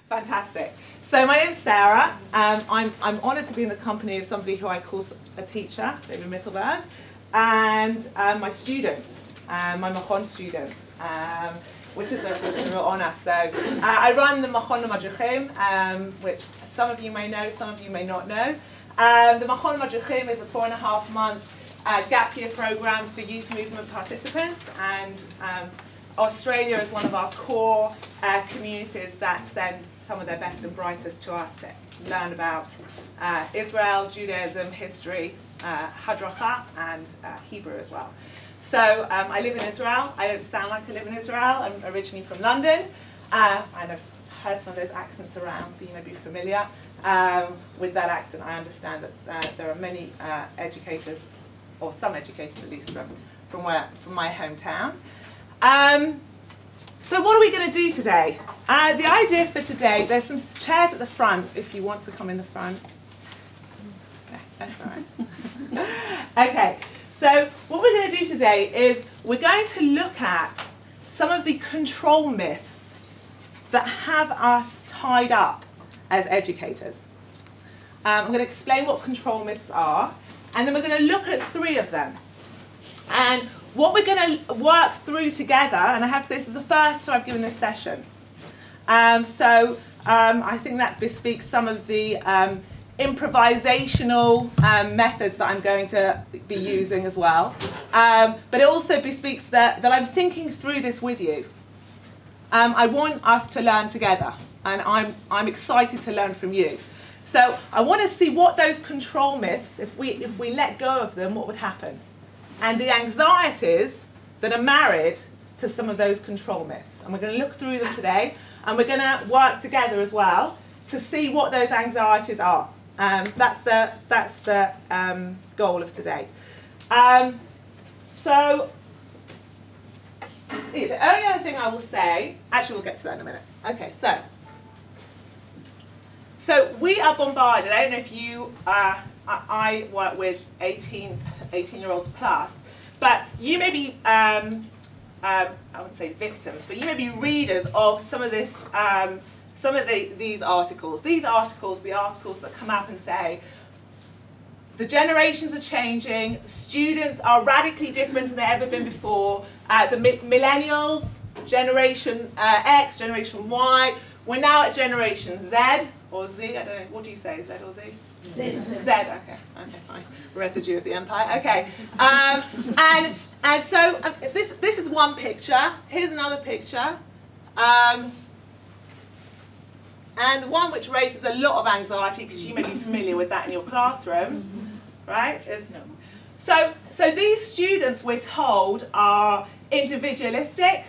Fantastic. So my name's Sarah. I'm honoured to be in the company of somebody who I call a teacher, David Mittelberg, and my students, my Machon students, which is a real honour. So I run the Machon Madruchim, which some of you may know, some of you may not know. The Machon Madruchim is a 4.5-month gap year programme for youth movement participants, and Australia is one of our core communities that send some of their best and brightest to us to learn about Israel, Judaism, history, Hadracha, and Hebrew as well. So I live in Israel. I don't sound like I live in Israel. I'm originally from London, and I've heard some of those accents around, so you may be familiar with that accent. I understand that there are many educators, or some educators at least, from my hometown. So what are we going to do today? The idea for today, there's some chairs at the front if you want to come in the front. Okay, that's all right. Okay, so what we're going to do today is we're going to look at some of the control myths that have us tied up as educators. I'm going to explain what control myths are, and then we're going to look at 3 of them. And what we're going to work through together, and I have to say this is the first time I've given this session, so I think that bespeaks some of the improvisational methods that I'm going to be using as well. But it also bespeaks that I'm thinking through this with you. I want us to learn together, and I'm excited to learn from you. So I want to see what those control myths, if we let go of them, what would happen, and the anxieties that are married to some of those control myths. And we're going to look through them today, and we're going to work together as well to see what those anxieties are. That's the goal of today. So the only other thing I will say, actually we'll get to that in a minute. Okay, so we are bombarded. I don't know if you, I work with 18-year-olds plus, but you may be, I wouldn't say victims, but you may be readers of some of this, these articles. These articles, the articles that come up and say, the generations are changing, students are radically different than they've ever been before, the millennials, Generation X, Generation Y, we're now at Generation Z, or Z, I don't know, what do you say, Z or Z? Z, okay, fine. Residue of the empire, okay. And so this is one picture. Here's another picture. And one which raises a lot of anxiety, because you may be familiar with that in your classrooms, right? So these students, we're told, are individualistic.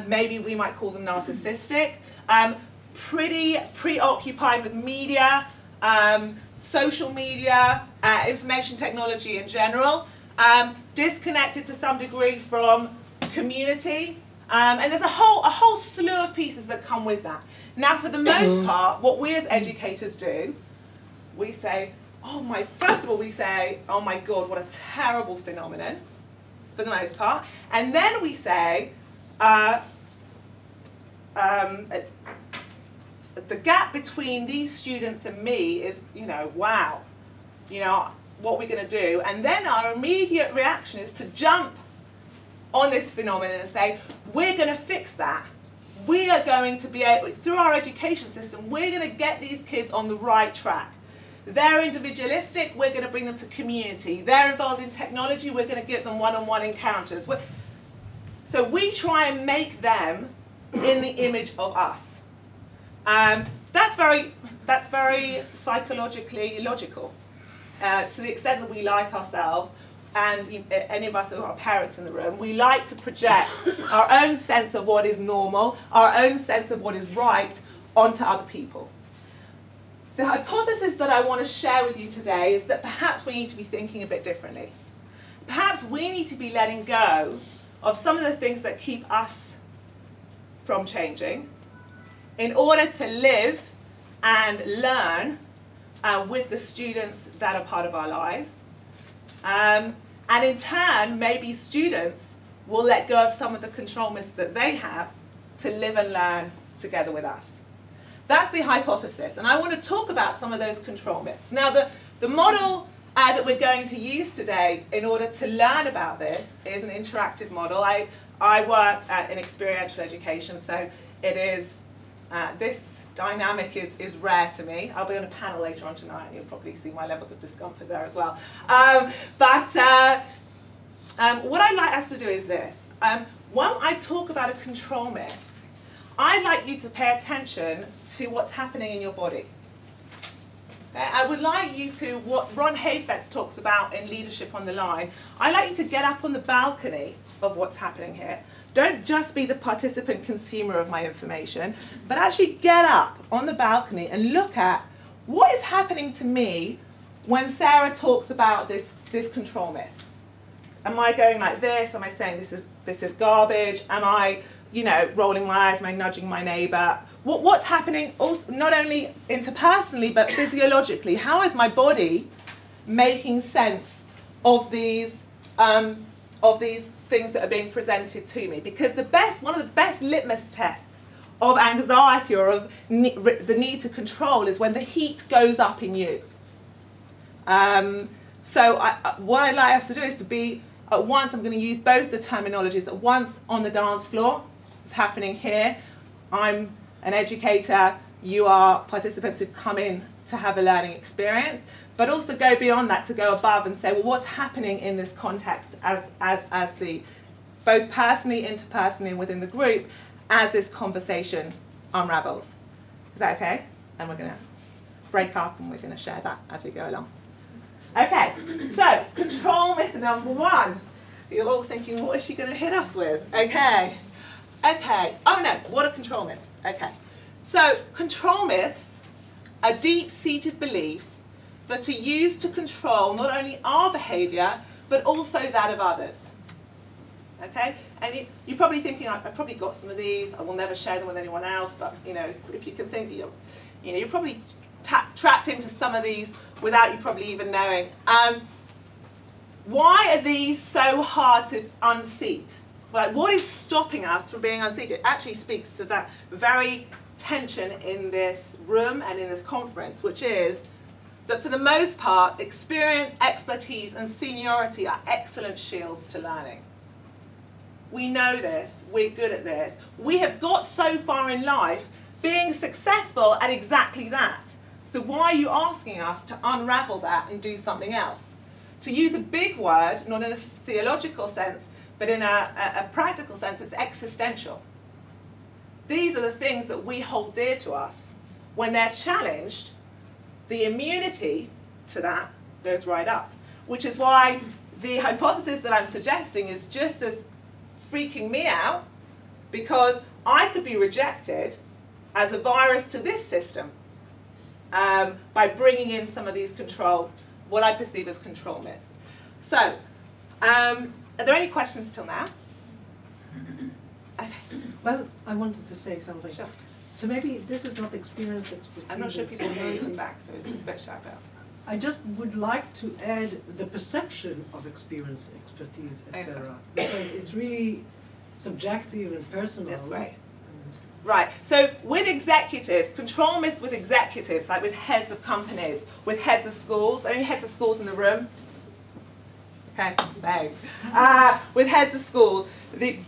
Maybe we might call them narcissistic. Pretty preoccupied with media, social media, information technology in general, disconnected to some degree from community, and there's a whole slew of pieces that come with that. Now, for the most part, what we as educators do, we say, first of all, we say, oh my God, what a terrible phenomenon, for the most part, and then we say, the gap between these students and me is, wow, what we're going to do. And then our immediate reaction is to jump on this phenomenon and say, we're going to fix that. We are going to be able, through our education system, we're going to get these kids on the right track. They're individualistic, we're going to bring them to community. They're involved in technology, we're going to give them one-on-one encounters. So we try and make them in the image of us. That's very psychologically logical, to the extent that we like ourselves, and any of us who are parents in the room, we like to project our own sense of what is normal, our own sense of what is right onto other people. The hypothesis that I want to share with you today is that perhaps we need to be thinking a bit differently. Perhaps we need to be letting go of some of the things that keep us from changing, in order to live and learn with the students that are part of our lives. And in turn, maybe students will let go of some of the control myths that they have to live and learn together with us. That's the hypothesis. And I want to talk about some of those control myths. Now, the model that we're going to use today in order to learn about this is an interactive model. I work in experiential education, so it is, this dynamic is rare to me. I'll be on a panel later on tonight, and you'll probably see my levels of discomfort there as well. What I'd like us to do is this. When I talk about a control myth, I'd like you to pay attention to what's happening in your body. Okay? I would like you to, what Ron Hafetz talks about in Leadership on the Line, I'd like you to get up on the balcony of what's happening here. Don't just be the participant consumer of my information, but actually get up on the balcony and look at what is happening to me when Sara talks about this control myth. Am I going like this? Am I saying this is garbage? Am I, rolling my eyes? Am I nudging my neighbour? What's happening also, not only interpersonally but physiologically? How is my body making sense of these things that are being presented to me? Because one of the best litmus tests of anxiety or of the need to control is when the heat goes up in you. So what I'd like us to do is to be at once, I'm going to use both the terminologies at once on the dance floor. It's happening here. I'm an educator. You are participants who've come in to have a learning experience. But also go beyond that to go above and say, well, what's happening in this context as the, both personally, interpersonally, and within the group, as this conversation unravels. Is that okay? And we're going to break up and we're going to share that as we go along. Okay, so control myth number one. You're all thinking, what is she going to hit us with? Okay, oh no, what are control myths? Okay, so control myths are deep-seated beliefs that are used to control not only our behaviour, but also that of others. Okay, and you're probably thinking, I've probably got some of these, I will never share them with anyone else, but if you can think, you're probably trapped into some of these without you probably even knowing. Why are these so hard to unseat? Like, what is stopping us from being unseated? It actually speaks to that very tension in this room and in this conference, which is that for the most part, experience, expertise, and seniority are excellent shields to learning. We know this, we're good at this. We have got so far in life being successful at exactly that. So why are you asking us to unravel that and do something else? To use a big word, not in a theological sense, but in a practical sense, it's existential. These are the things that we hold dear to us. When they're challenged, the immunity to that goes right up. Which is why the hypothesis that I'm suggesting is just as freaking me out, because I could be rejected as a virus to this system by bringing in some of these what I perceive as control myths. So, are there any questions till now? Okay. Well, I wanted to say something. Sure. So maybe this is not experience, expertise. I'm not sure people hear you back, so it's a bit shy about. I just would like to add the perception of experience, expertise, etc. Because it's really subjective and personal. That's great. Right, so with executives, control myths with executives, like with heads of companies, with heads of schools, any heads of schools in the room? Okay, no. With heads of schools, the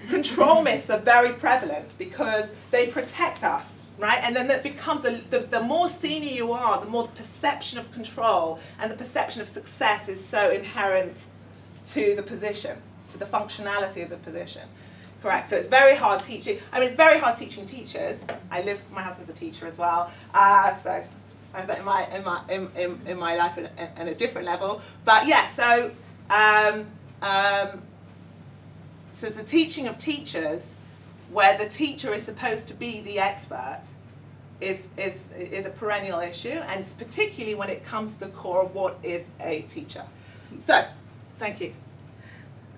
control myths are very prevalent because they protect us, right? And then that becomes, the more senior you are, the more the perception of control and the perception of success is so inherent to the position, to the functionality of the position. Correct. So it's very hard teaching. I mean, it's very hard teaching teachers. My husband's a teacher as well. So I have that in my life at a different level. But yeah, so so the teaching of teachers, where the teacher is supposed to be the expert, is a perennial issue, and it's particularly when it comes to the core of what is a teacher. So, thank you.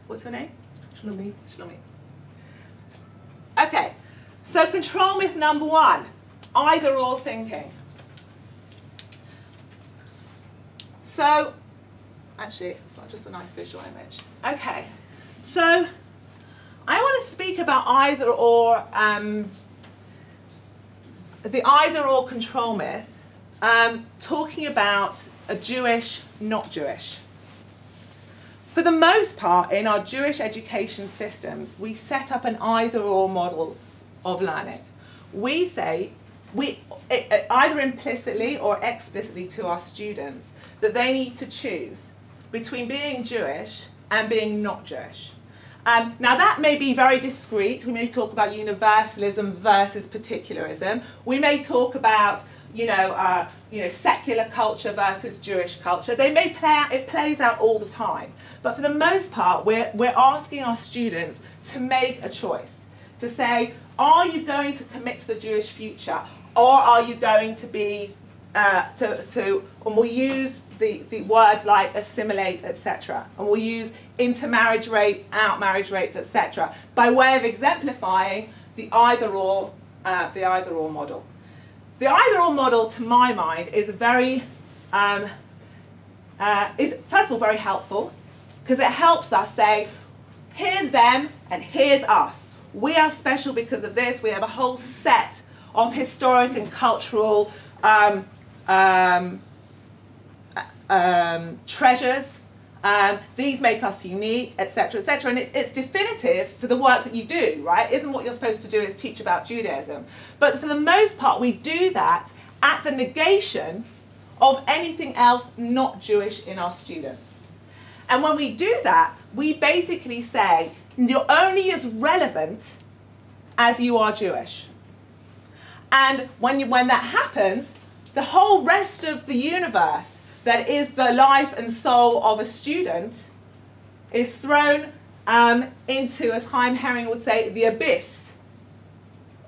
What's her name? Shlomit. Shlomit. Okay, so control myth number one, either-or thinking. So, actually, I've got just a nice visual image. Okay, so I want to speak about either-or the either-or control myth, talking about a Jewish, not Jewish. For the most part, in our Jewish education systems, we set up an either-or model of learning. We say, either implicitly or explicitly to our students, that they need to choose between being Jewish and being not Jewish. Now that may be very discrete. We may talk about universalism versus particularism. We may talk about secular culture versus Jewish culture. They may play out, it plays out all the time. But for the most part, we're asking our students to make a choice, to say, are you going to commit to the Jewish future, or are you going to be, and we'll use the words like assimilate, etc. And we'll use intermarriage rates, outmarriage rates, etc. by way of exemplifying the either-or model. The either-or model, to my mind, is is first of all very helpful, because it helps us say, here's them and here's us. We are special because of this. We have a whole set of historic and cultural treasures. These make us unique, etc., etc. And it's definitive for the work that you do, right? Isn't what you're supposed to do is teach about Judaism. But for the most part, we do that at the negation of anything else not Jewish in our students. And when we do that, we basically say, you're only as relevant as you are Jewish. And when that happens, the whole rest of the universe that is the life and soul of a student is thrown into, as Chaim Herring would say, the abyss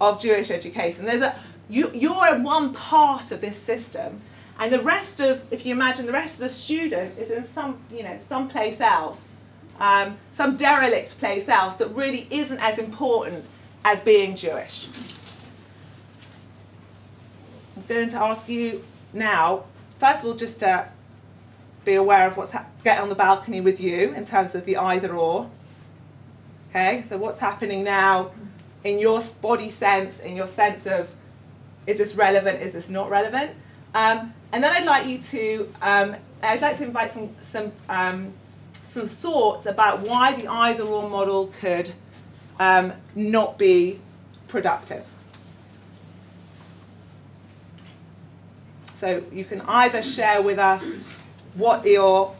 of Jewish education. You're one part of this system, and the rest of, if you imagine, the rest of the student is in some place else, some derelict place else that really isn't as important as being Jewish. I'm going to ask you now, first of all, just to be aware of get on the balcony with you in terms of the either-or. Okay, so what's happening now in your body sense, in your sense of, is this relevant, is this not relevant? And then I'd like to invite some thoughts about why the either-or model could not be productive. So you can either share with us what you're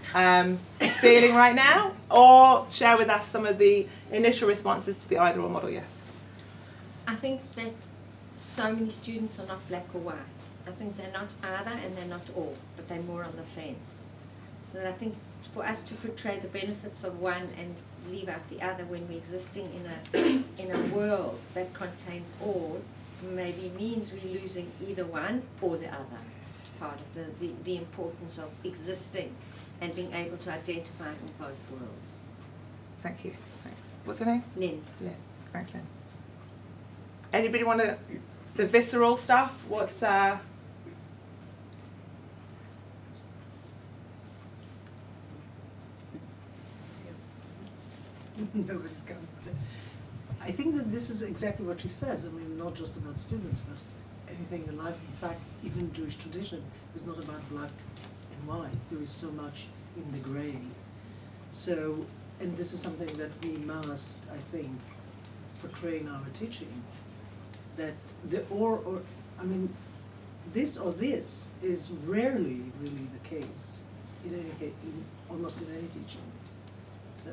feeling right now, or share with us some of the initial responses to the either-or model. Yes? I think that so many students are not black or white. I think they're not either and they're not all, but they're more on the fence. So that I think for us to portray the benefits of one and leave out the other when we're existing in a world that contains all, maybe means we're losing either one or the other. Part of the importance of existing and being able to identify in both worlds. Thank you. Thanks. What's her name? Lynn. Lynn. Thanks, Lynn. Anybody want the visceral stuff? What's Nobody's coming to say. I think that this is exactly what she says. I mean, not just about students, but anything in life. In fact, even Jewish tradition is not about black and white. There is so much in the gray. So, and this is something that we must, I think, portray in our teaching. That the I mean, this or this is rarely really the case. In any case, almost in any teaching. So.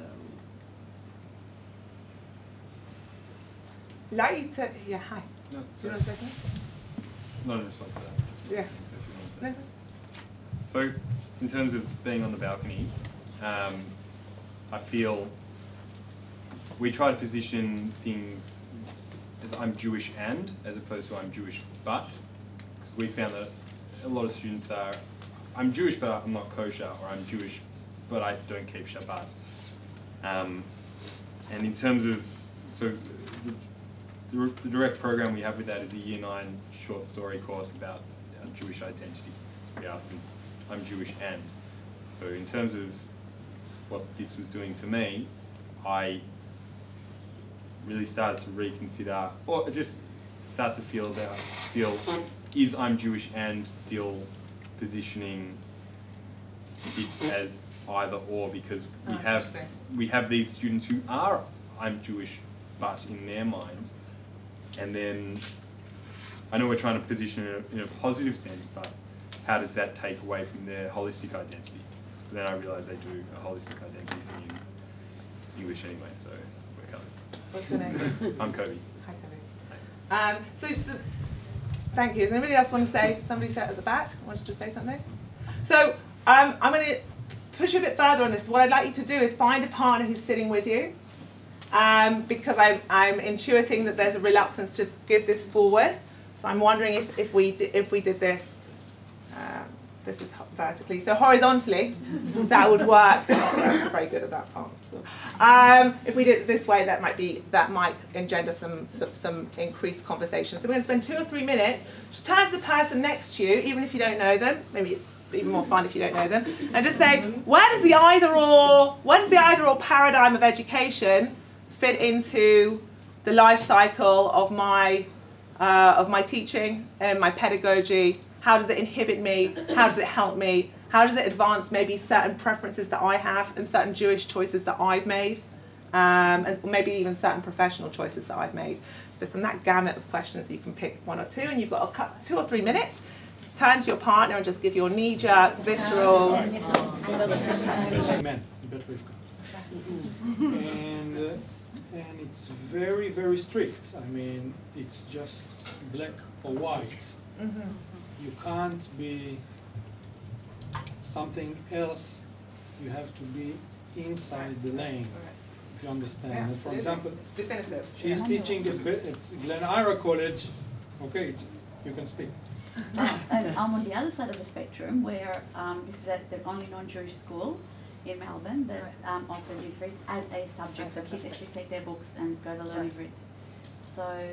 Like you to, yeah, hi. No, Do you want to say something? not in response to that. Yeah. So, if you want to. So, in terms of being on the balcony, I feel we try to position things as I'm Jewish and, as opposed to I'm Jewish but. We found that a lot of students are, I'm Jewish but I'm not kosher, or I'm Jewish but I don't keep Shabbat. And in terms of, so the direct program we have with that is a Year 9 short story course about Jewish identity. We asked them, I'm Jewish and. So in terms of what this was doing to me, I really started to reconsider, or just start to feel is I'm Jewish and still positioning it as either or, because we have these students who are I'm Jewish but in their minds, and then I know we're trying to position it in a positive sense, but how does that take away from their holistic identity? But then I realise they do a holistic identity thing in English anyway, so we're covered. What's your name? I'm Kobe. Hi, Kobe. So, thank you. Does anybody else want to say, somebody sat at the back, wanted to say something? So, I'm going to push you a bit further on this. What I'd like you to do is find a partner who's sitting with you, because I'm intuiting that there's a reluctance to give this forward. So I'm wondering if we did this, this is vertically, so horizontally, that would work. I was very good at that part. So. If we did it this way, that might engender some increased conversation. So we're going to spend 2 or 3 minutes. Just turn to the person next to you, even if you don't know them. Maybe it's even more fun if you don't know them, and just say, where does the either or paradigm of education fit into the life cycle of my teaching and my pedagogy? How does it inhibit me? How does it help me? How does it advance maybe certain preferences that I have and certain Jewish choices that I've made, and maybe even certain professional choices that I've made? So from that gamut of questions, you can pick 1 or 2, and you've got 2 or 3 minutes. Turn to your partner and just give your knee-jerk, visceral. Amen. And it's very, very strict. I mean, it's just black or white. Mm-hmm. You can't be something else. You have to be inside the lane, if you understand. Yeah, And for example, it's definitive. she's teaching at Glen Ira College. Okay, you can speak. I'm on the other side of the spectrum, where this is at the only non-Jewish school in Melbourne that offers Ivrit as a subject, so kids actually take their books and go to learn Ivrit. So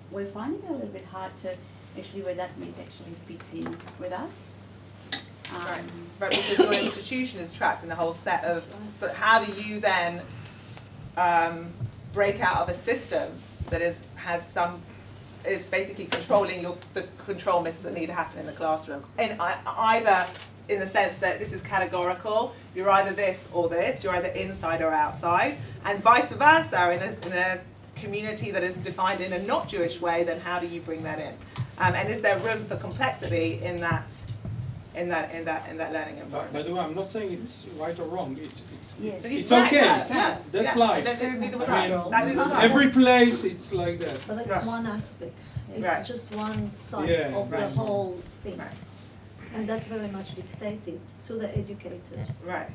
we're finding it a little bit hard to actually where that myth actually fits in with us. Right, because your institution is trapped in a whole set of, but how do you then break out of a system that is basically controlling the control myths that need to happen in the classroom? And either in the sense that this is categorical, you're either this or this, you're either inside or outside, and vice versa. In a community that is defined in a not Jewish way, then how do you bring that in? And is there room for complexity in that learning environment? By the way, I'm not saying it's right or wrong. Yes. It's okay. Yeah. That's Yeah. life. Every place it's like that. But it's one aspect. It's Right. just one side Yeah, of the right. whole thing. Right. And that's very much dictated to the educators. Right.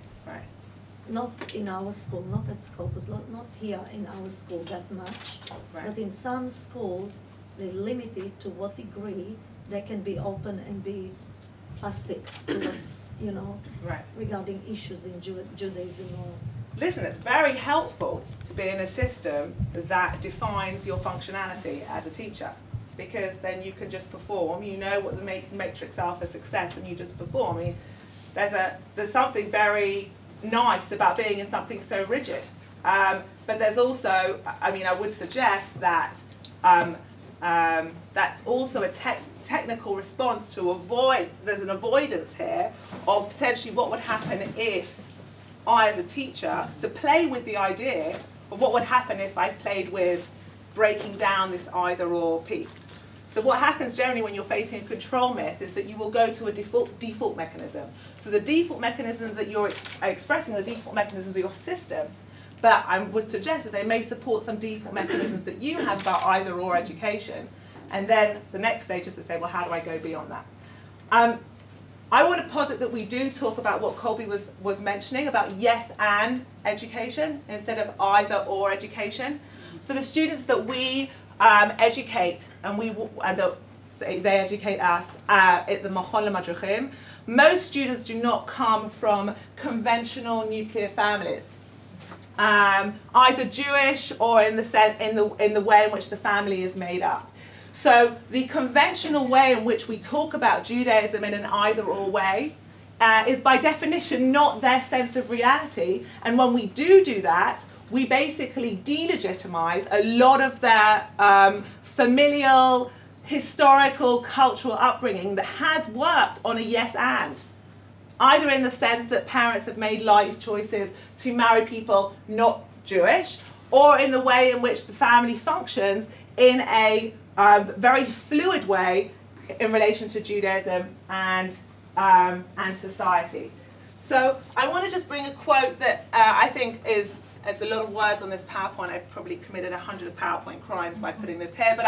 Not in our school, not at Scopus, not here in our school that much. Right. But in some schools, they limit it to what degree they can be open and be plastic towards, Right. regarding issues in Judaism or. Listen, it's very helpful to be in a system that defines your functionality as a teacher, because then you can just perform. You know what the matrix are for success, and you just perform. I mean, there's something very nice about being in something so rigid, but there's also, I would suggest that that's also a technical response to avoid. There's an avoidance here of potentially what would happen if I, as a teacher, to play with the idea of what would happen if I played with breaking down this either-or piece. So what happens generally when you're facing a control myth is that you will go to a default mechanism. So the default mechanisms that you're expressing are the default mechanisms of your system, but I would suggest that they may support some default mechanisms that you have about either-or education. And then the next stage is to say, well, how do I go beyond that? I want to posit that we do talk about what Colby was mentioning about yes and education instead of either or education. For the students that we educate and they educate us at the Machol Madruchim, most students do not come from conventional nuclear families, either Jewish or in the way in which the family is made up. So the conventional way in which we talk about Judaism in an either-or way is by definition not their sense of reality. And when we do that, we basically delegitimize a lot of their familial, historical, cultural upbringing that has worked on a yes and. Either in the sense that parents have made life choices to marry people not Jewish, or in the way in which the family functions in a very fluid way in relation to Judaism and society. So I want to just bring a quote that I think is, there's a lot of words on this PowerPoint. I've probably committed 100 PowerPoint crimes by putting this here, but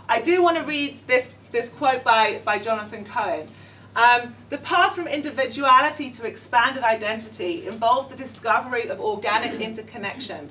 I do want to read this quote by Jonathan Cohen. The path from individuality to expanded identity involves the discovery of organic interconnections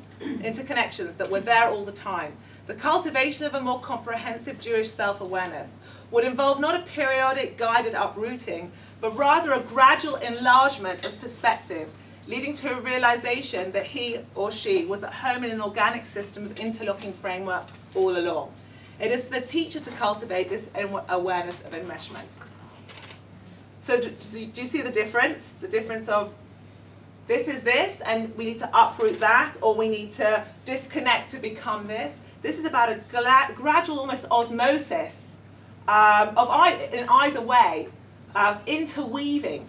that were there all the time. The cultivation of a more comprehensive Jewish self-awareness would involve not a periodic guided uprooting, but rather a gradual enlargement of perspective, leading to a realization that he or she was at home in an organic system of interlocking frameworks all along. It is for the teacher to cultivate this awareness of enmeshment. So do you see the difference? The difference of this is this, and we need to uproot that, or we need to disconnect to become this. This is about a gradual, almost osmosis in either way, of interweaving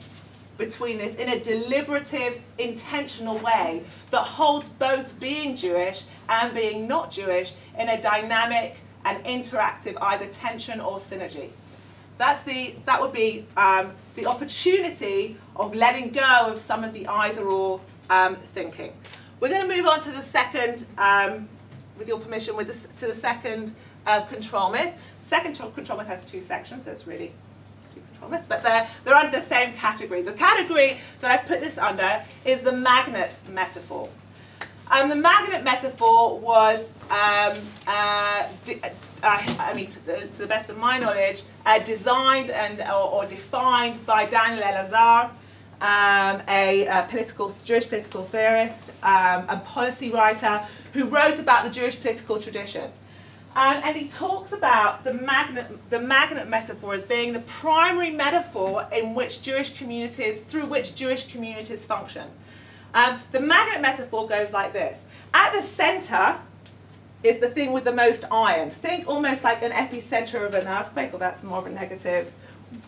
between this in a deliberative, intentional way that holds both being Jewish and being not Jewish in a dynamic and interactive either tension or synergy. That would be the opportunity of letting go of some of the either-or thinking. We're going to move on to the second, with your permission, to the second control myth. The second control myth has two sections, so it's really two control myths, but they're under the same category. The category that I put this under is the magnet metaphor. The magnet metaphor was, to the best of my knowledge, designed or defined by Daniel Elazar, a Jewish political theorist and policy writer who wrote about the Jewish political tradition. And he talks about the magnet metaphor as being the primary metaphor in which through which Jewish communities function. The magnet metaphor goes like this. At the center is the thing with the most iron. Think almost like an epicenter of an earthquake, or that's more of a negative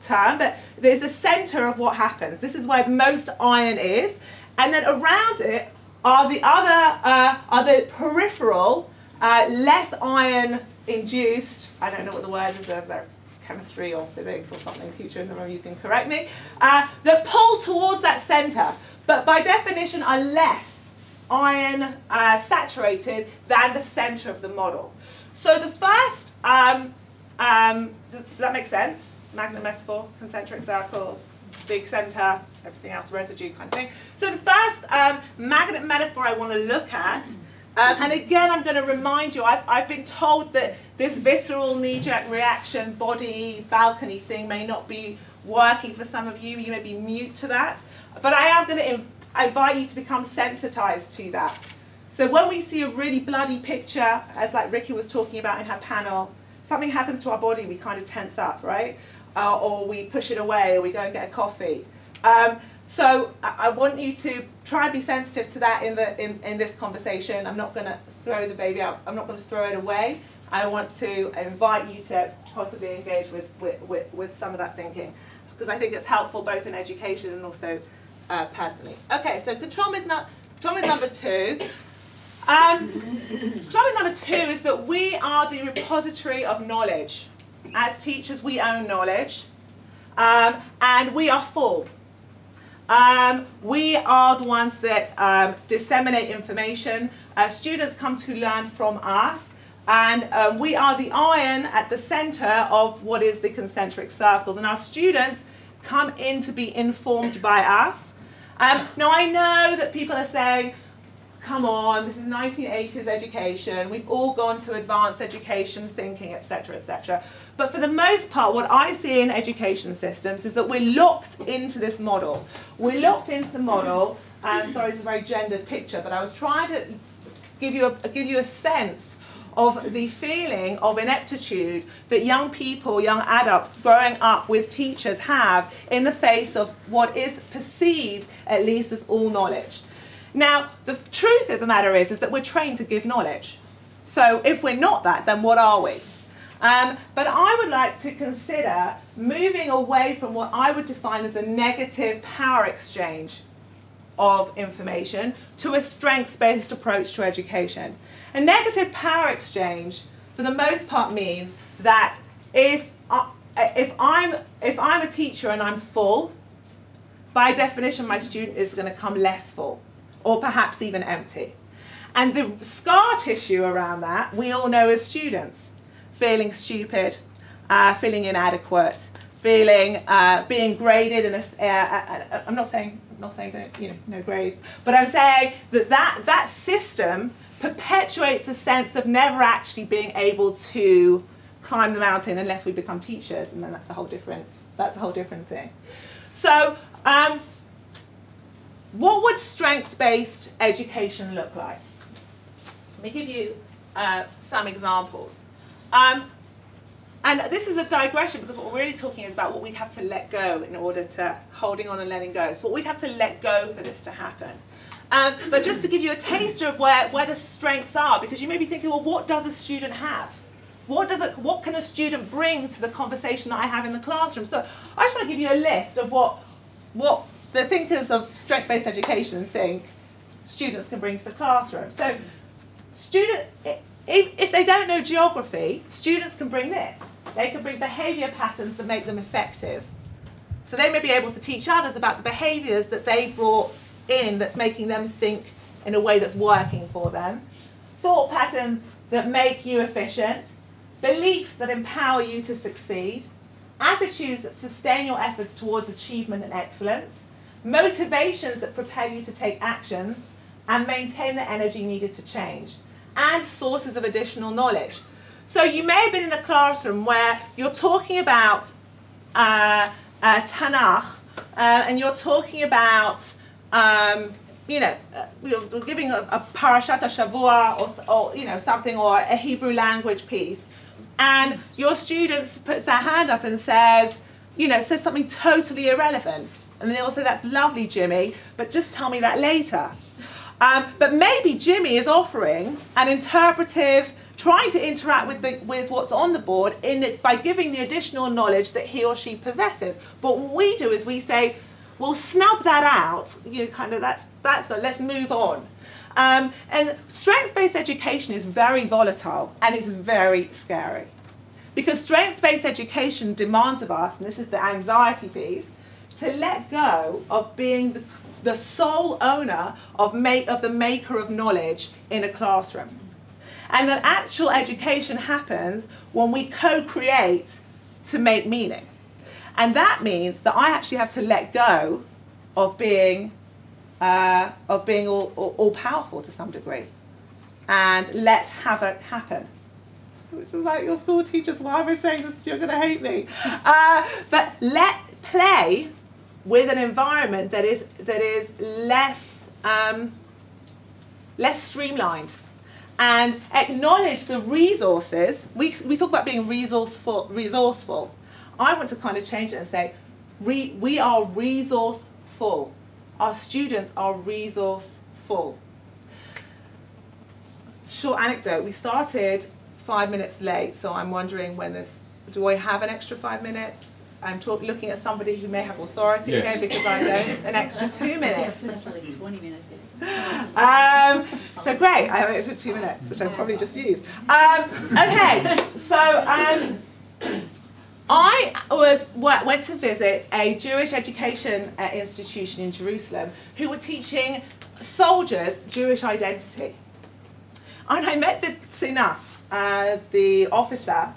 term, but there's the center of what happens. This is where the most iron is, and then around it are the peripheral, less iron-induced, I don't know what the word is, there's a chemistry or physics or something teacher in the room, you can correct me, that pull towards that center, but by definition are less iron saturated than the center of the model. So the first, does that make sense? Magnet metaphor, concentric circles, big center, everything else residue kind of thing. So the first magnet metaphor I want to look at, and again I'm going to remind you, I've been told that this visceral knee-jerk reaction, body, balcony thing may not be working for some of you. You may be mute to that. But I am going to invite you to become sensitized to that. So when we see a really bloody picture, as like Ricky was talking about in her panel, something happens to our body, we kind of tense up, right? Or we push it away, or we go and get a coffee. So I want you to try and be sensitive to that in this conversation. I'm not going to throw the baby out. I'm not going to throw it away. I want to invite you to possibly engage with some of that thinking, because I think it's helpful both in education and also personally. Okay, so control myth number two. Control myth number two is that we are the repository of knowledge. As teachers, we own knowledge, and we are full. We are the ones that disseminate information. Students come to learn from us, and we are the iron at the center of what is the concentric circles, and our students come in to be informed by us. Now I know that people are saying, come on, this is 1980s education, we've all gone to advanced education thinking, etc., etc. But for the most part, what I see in education systems is that we're locked into this model. We're locked into the model, sorry, it's a very gendered picture, but I was trying to give you a sense of the feeling of ineptitude that young people, young adults growing up with teachers have in the face of what is perceived, at least, as all knowledge. Now, the truth of the matter is that we're trained to give knowledge. So if we're not that, then what are we? But I would like to consider moving away from what I would define as a negative power exchange of information to a strength-based approach to education. A negative power exchange, for the most part, means that if I'm a teacher and I'm full, by definition, my student is going to come less full, or perhaps even empty. And the scar tissue around that, we all know as students: feeling stupid, feeling inadequate, feeling being graded in a. I'm not saying don't, no grades, but I'm saying that system perpetuates a sense of never actually being able to climb the mountain unless we become teachers, and then that's a whole different thing. So, what would strength-based education look like? Let me give you some examples. And this is a digression, because what we're really talking is about what we'd have to let go in order to holding on and letting go. So what we'd have to let go for this to happen. But just to give you a taster of where the strengths are, because you may be thinking, well, what does a student have? What can a student bring to the conversation that I have in the classroom? So I just want to give you a list of what the thinkers of strength-based education think students can bring to the classroom. So if they don't know geography, students can bring this. They can bring behaviour patterns that make them effective. So they may be able to teach others about the behaviours that they brought in that's making them think in a way that's working for them. Thought patterns that make you efficient. Beliefs that empower you to succeed. Attitudes that sustain your efforts towards achievement and excellence. Motivations that propel you to take action and maintain the energy needed to change. And sources of additional knowledge. So you may have been in a classroom where you're talking about Tanakh, and you're talking about, we're giving a Parashat HaShavua or something, or a Hebrew language piece, and your student puts their hand up and says something totally irrelevant, and then they'll say, "That's lovely, Jimmy, but just tell me that later." But maybe Jimmy is offering an interpretive, trying to interact with what's on the board by giving the additional knowledge that he or she possesses. But what we do is we say, "Well, snub that out. Let's move on." And strength-based education is very volatile and it's very scary, because strength-based education demands of us, and this is the anxiety piece, to let go of being the sole owner of the maker of knowledge in a classroom. And that actual education happens when we co-create to make meaning. And that means that I actually have to let go of being all powerful to some degree, and let havoc happen. Which is like your school teachers, why am I saying this? You're going to hate me. But let play with an environment that is less streamlined, and acknowledge the resources. We talk about being resourceful. I want to kind of change it and say we are resourceful. Our students are resourceful. Short anecdote: we started 5 minutes late, so I'm wondering do I have an extra 5 minutes? I'm looking at somebody who may have authority, yes. Okay, because I don't. An extra 2 minutes. Definitely 20 minutes. So great, I have an extra 2 minutes, which I've probably just used. Okay, so I went to visit a Jewish education institution in Jerusalem who were teaching soldiers Jewish identity. And I met the tzina, the officer,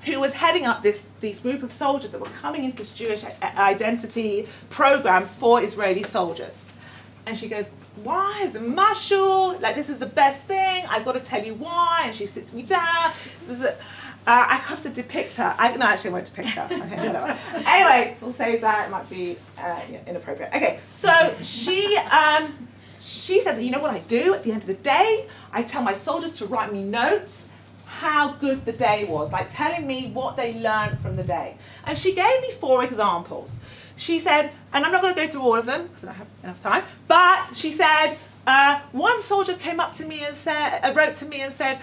who was heading up this group of soldiers that were coming into this Jewish identity program for Israeli soldiers. And she goes, "Why is the mashul? Like, this is the best thing. I've got to tell you why." And she sits me down. I have to depict her. No, actually, I won't depict her. Okay, no. Anyway, we'll save that. It might be inappropriate. Okay, so she says, "You know what I do at the end of the day? I tell my soldiers to write me notes how good the day was, like telling me what they learned from the day." And she gave me 4 examples. She said, and I'm not going to go through all of them because I don't have enough time, But she said, one soldier came up to me and wrote to me and said,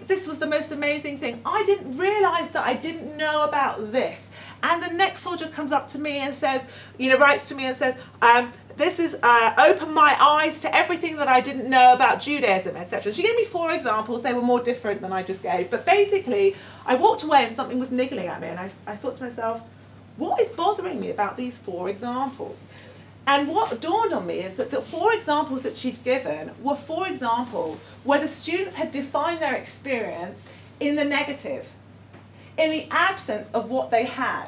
this was the most amazing thing. I didn't realize that I didn't know about this. And the next soldier comes up to me and says, writes to me and says, this has opened my eyes to everything that I didn't know about Judaism, etc. She gave me 4 examples. They were more different than I just gave. But basically, I walked away and something was niggling at me. And I thought to myself, what is bothering me about these 4 examples? And what dawned on me is that the 4 examples that she'd given were 4 examples where the students had defined their experience in the negative, in the absence of what they had.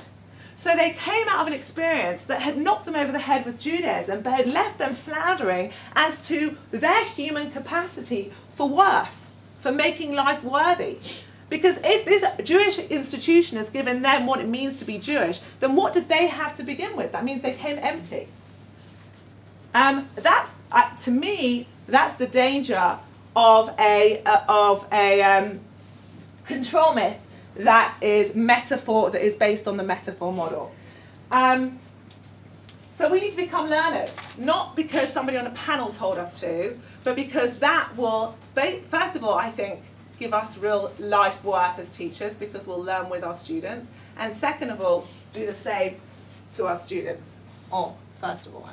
So they came out of an experience that had knocked them over the head with Judaism, but had left them floundering as to their human capacity for worth, for making life worthy. Because if this Jewish institution has given them what it means to be Jewish, then what did they have to begin with? That means they came empty. To me, that's the danger of a control myth that is based on the metaphor model. So we need to become learners, not because somebody on a panel told us to, but because that will, first of all, I think, give us real life worth as teachers, because we'll learn with our students, and second of all, do the same to our students. First of all.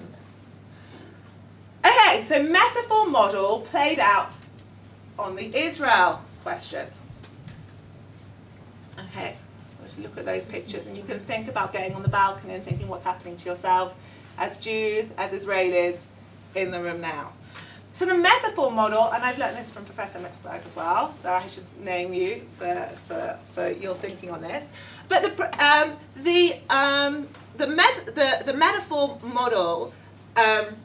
Okay, so metaphor model played out on the Israel question. Okay, let's look at those pictures, and you can think about getting on the balcony and thinking what's happening to yourselves as Jews, as Israelis in the room now. So the metaphor model, and I've learned this from Professor Mittelberg as well, so I should name you for your thinking on this. But the metaphor model, the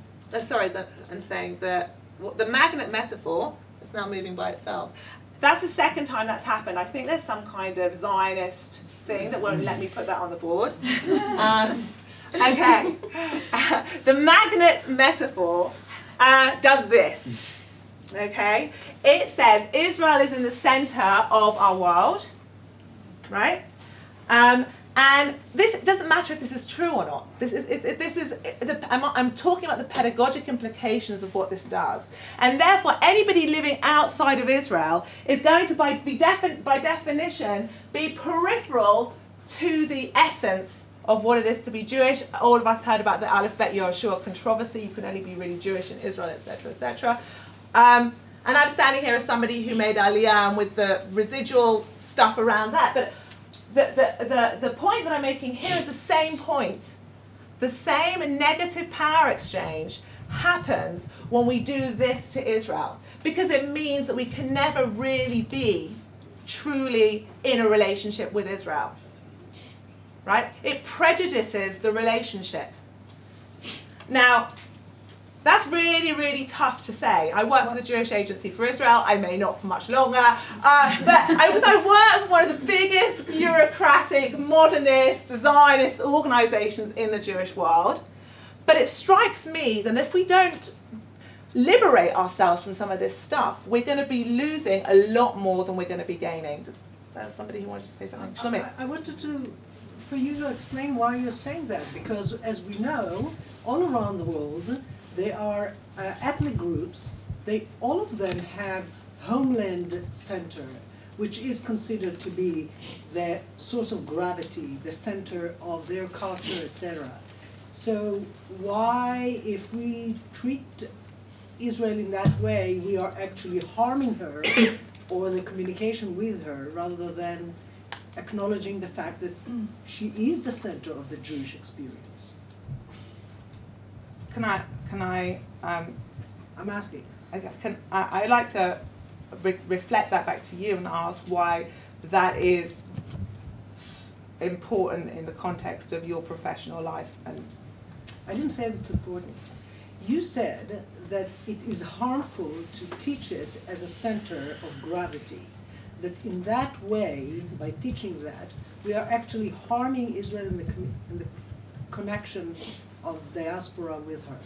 magnet metaphor, it's now moving by itself. That's the second time that's happened. I think there's some kind of Zionist thing that won't let me put that on the board. Okay. The magnet metaphor does this. Okay? It says Israel is in the center of our world, right? And this doesn't matter if this is true or not. I'm talking about the pedagogic implications of what this does. And therefore, anybody living outside of Israel is going to, by definition, be peripheral to the essence of what it is to be Jewish. All of us heard about the Aleph Bet Yehoshua controversy. You can only be really Jewish in Israel, etc., etc. And I'm standing here as somebody who made Aliyah and with the residual stuff around that. But the point that I'm making here is the same point. The same negative power exchange happens when we do this to Israel, because it means that we can never really be truly in a relationship with Israel. Right? It prejudices the relationship. Now, that's really, really tough to say. I work for the Jewish Agency for Israel. I may not for much longer. But I work for one of the biggest bureaucratic, modernist, Zionist organizations in the Jewish world. But it strikes me that if we don't liberate ourselves from some of this stuff, we're going to be losing a lot more than we're going to be gaining. Does there somebody who wanted to say something? Shlomi? I wanted for you to explain why you're saying that, because as we know, all around the world, there are ethnic groups. All of them have homeland center, which is considered to be the source of gravity, the center of their culture, etc. So why, if we treat Israel in that way, we are actually harming her or the communication with her, rather than acknowledging the fact that she is the center of the Jewish experience? I'm asking. I'd like to reflect that back to you and ask why that is important in the context of your professional life. And I didn't say it's important. You said that it is harmful to teach it as a center of gravity. That in that way, by teaching that, we are actually harming Israel in the connection of diaspora with her.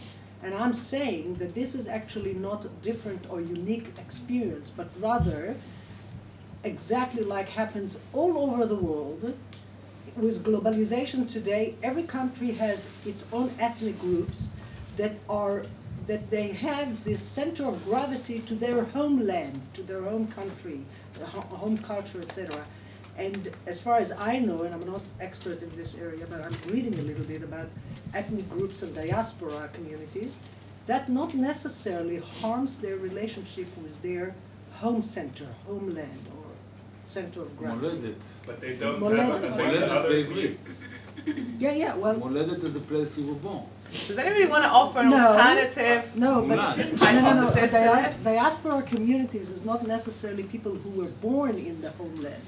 And I'm saying that this is actually not a different or unique experience, but rather exactly like happens all over the world. With globalization today, every country has its own ethnic groups that are that they have this center of gravity to their homeland, to their home country, home culture, etc. And as far as I know, and I'm not expert in this area, but I'm reading a little bit about ethnic groups and diaspora communities, that not necessarily harms their relationship with their home center, homeland, or center of gravity. Moledet. But they don't Moledet. have a thing that Moledet other בעברית. Yeah, well, Moledet is the place you were born. Does anybody want to offer an No. alternative? no, but Mulan. Hypothesis to this? diaspora communities is not necessarily people who were born in the homeland,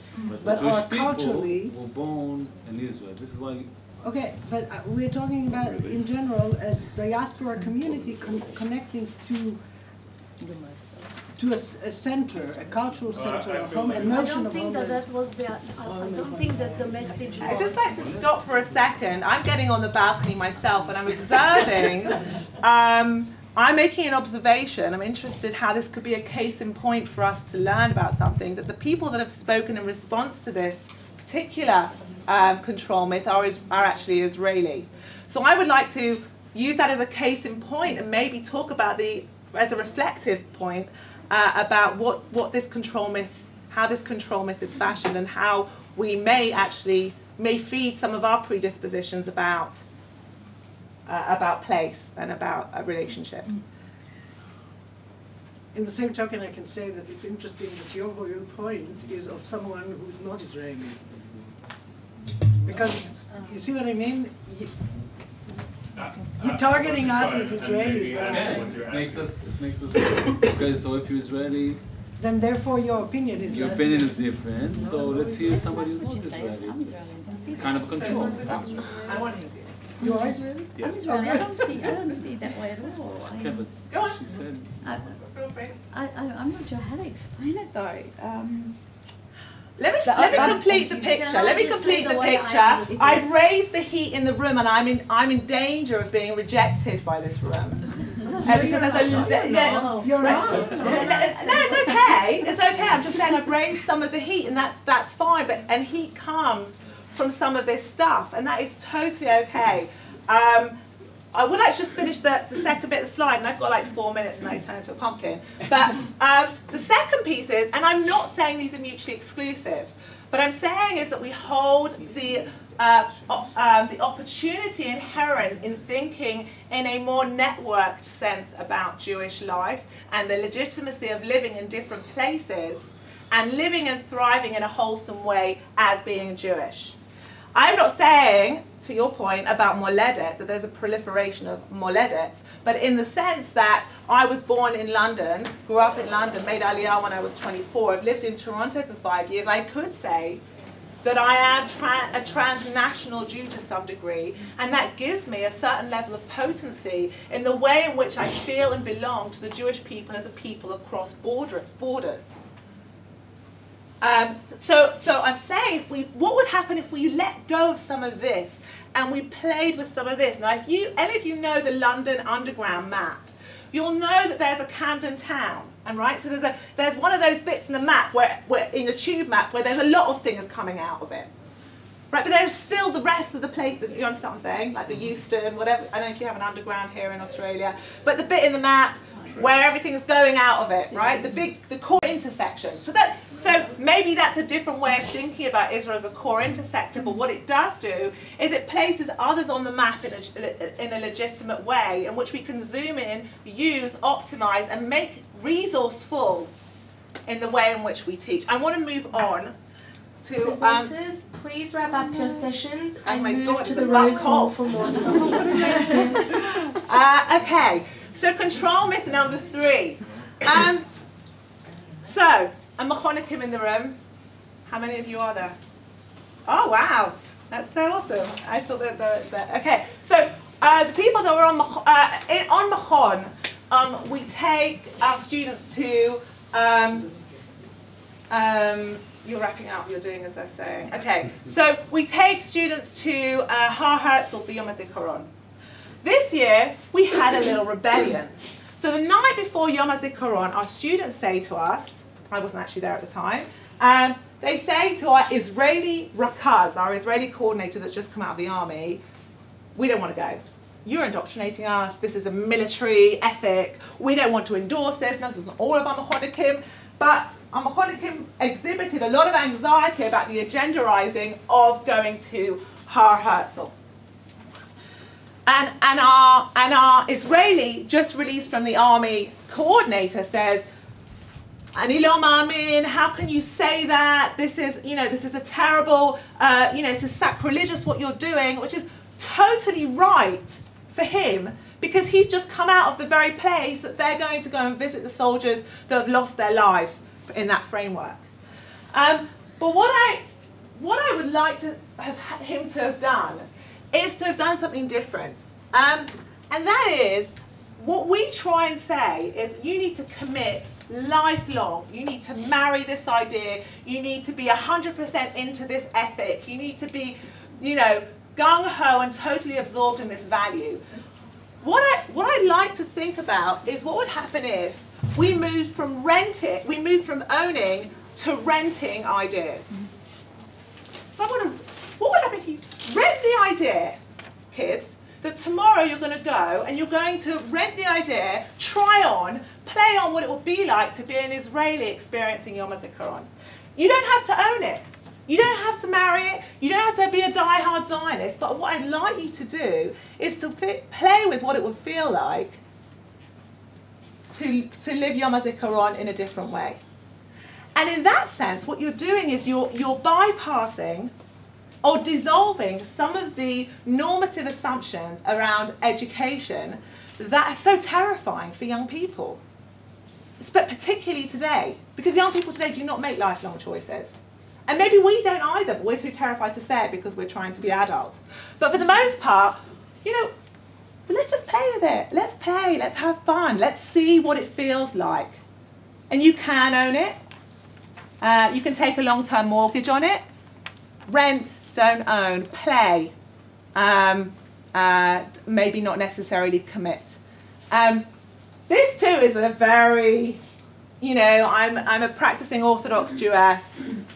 but Jewish are people culturally. were born in Israel. This is why Okay, but we're talking about in general as diaspora community connecting to a center, a cultural center, I a feel home, a like- I notion don't of think that homeland. that was the, I don't think that the message was. I'd just like to stop for a second. I'm getting on the balcony myself and I'm observing. I'm making an observation. I'm interested how this could be a case in point for us to learn about something, that the people that have spoken in response to this particular control myth are actually Israeli. So I would like to use that as a case in point and maybe talk about as a reflective point about what this control myth, how this control myth is fashioned, and how we may feed some of our predispositions about place and about a relationship. In the same token, I can say that it's interesting that your point is of someone who is not Israeli. Because, you see what I mean? You're targeting us as Israelis, but I'm saying. it makes us okay. So if you're Israeli, Then therefore your opinion is your less. opinion is different. So let's hear somebody who's not Israeli. It's kind of a control. I want to hear you. You are Israeli? I'm Israeli. I don't see it that way at all. Okay, but Go on. she said Feel free. I'm not sure how to explain it though. Let me complete the picture. Can I Let me just complete say the the way I picture. understand? I've raised the heat in the room, and I'm in danger of being rejected by this room. Because there's No. You're not. No, it's okay. It's okay. I'm just saying I've raised some of the heat, and that's fine. And heat comes from some of this stuff, and that is totally okay. I would like to just finish the second bit of the slide, and I've got like 4 minutes, and I turn into a pumpkin. But the second piece is, and I'm not saying these are mutually exclusive, but I'm saying is that we hold the opportunity inherent in thinking in a more networked sense about Jewish life and the legitimacy of living in different places and living and thriving in a wholesome way as being Jewish. I'm not saying, to your point about Moledet, that there's a proliferation of Moledets, but in the sense that I was born in London, grew up in London, made Aliyah when I was 24, I've lived in Toronto for 5 years, I could say that I am a transnational Jew to some degree, and that gives me a certain level of potency in the way in which I feel and belong to the Jewish people as a people across borders. So I'm saying, what would happen if we let go of some of this and we played with some of this? Now, if any of you know the London Underground map, you'll know that there's a Camden Town, and right. So there's one of those bits in the map where in the tube map where there's a lot of things coming out of it, right? But there's still the rest of the places. You understand what I'm saying? Like the Euston, whatever. I don't know if you have an underground here in Australia, but the bit in the map where everything is going out of it, right? The core intersection. So maybe that's a different way of thinking about Israel as a core intersector. But what it does do is it places others on the map in a legitimate way, in which we can zoom in, use, optimize, and make resourceful in the way in which we teach. I want to move on to. Presenters, please wrap up your sessions and my move God, to it's the a black Rose Hall hole. for more meetings. Okay, so control myth number 3. So, a Mechonikim in the room. How many of you are there? Oh, wow. That's so awesome. I thought that okay, so the people that were on Mechon, we take our students to, you're wrapping up, you're doing as they're saying. Okay, so we take students to Har Herzl for Yom HaZikaron. This year, we had a little rebellion. So the night before Yom HaZikaron, our students say to us, I wasn't actually there at the time, they say to our Israeli Rakaz, our Israeli coordinator that's just come out of the army, we don't want to go. you're indoctrinating us, this is a military ethic, we don't want to endorse this, and this was all of Amachonikim, but Amachonikim exhibited a lot of anxiety about the agenderizing of going to Har Herzl. And our Israeli, just released from the army coordinator, says, Ani lo ma'amin, how can you say that? This is a terrible, this is sacrilegious what you're doing, which is totally right for him, because he's just come out of the very place that they're going to go and visit the soldiers that have lost their lives in that framework. But what I would like to have him to have done is to have done something different. And that is, what we try and say is you need to commit lifelong. You need to marry this idea. You need to be 100% into this ethic. You need to be, gung-ho and totally absorbed in this value. What I'd like to think about is what would happen if we moved from owning to renting ideas. So what would happen if you rent the idea, kids, that tomorrow you're going to go and you're going to rent the idea, try on, play on what it would be like to be an Israeli experiencing Yom HaZikaron. You don't have to own it. You don't have to marry it. You don't have to be a die-hard Zionist. But what I'd like you to do is to play with what it would feel like to live Yom HaZikaron in a different way. And in that sense, what you're doing is you're bypassing or dissolving some of the normative assumptions around education that are so terrifying for young people. But particularly today, because young people today do not make lifelong choices. And maybe we don't either, but we're too terrified to say it because we're trying to be adults. But for the most part, let's just play with it. Let's play, let's have fun, let's see what it feels like. And you can own it. You can take a long-term mortgage on it. Rent, don't own, play. Maybe not necessarily commit. This too is a very, I'm a practicing Orthodox Jewess.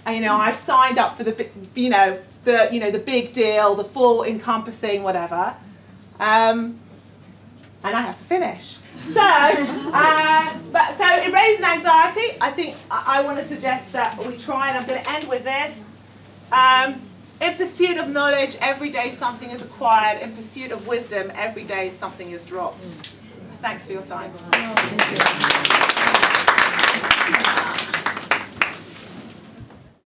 And, I've signed up for the big deal, the full encompassing whatever. And I have to finish. So, so it raises anxiety. I think I want to suggest that we try, and I'm going to end with this. In pursuit of knowledge, every day something is acquired. In pursuit of wisdom, every day something is dropped. Thanks for your time.